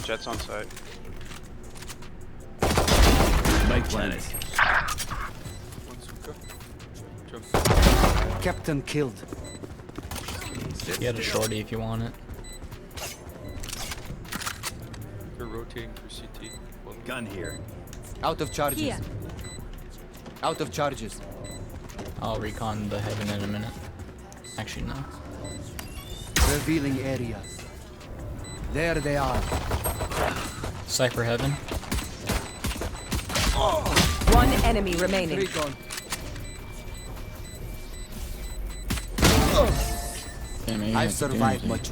Jets on site. Spike planet. One Suka. Jump. Captain killed. Get a shorty if you want it. They're rotating through CT. One Gun here. Out of charges. Here. Out of charges. I'll recon the heaven in a minute. Actually, no. Revealing area. There they are. Cypher heaven. One enemy remaining. Recon. Damn, maybe you I've have to do survived anything. much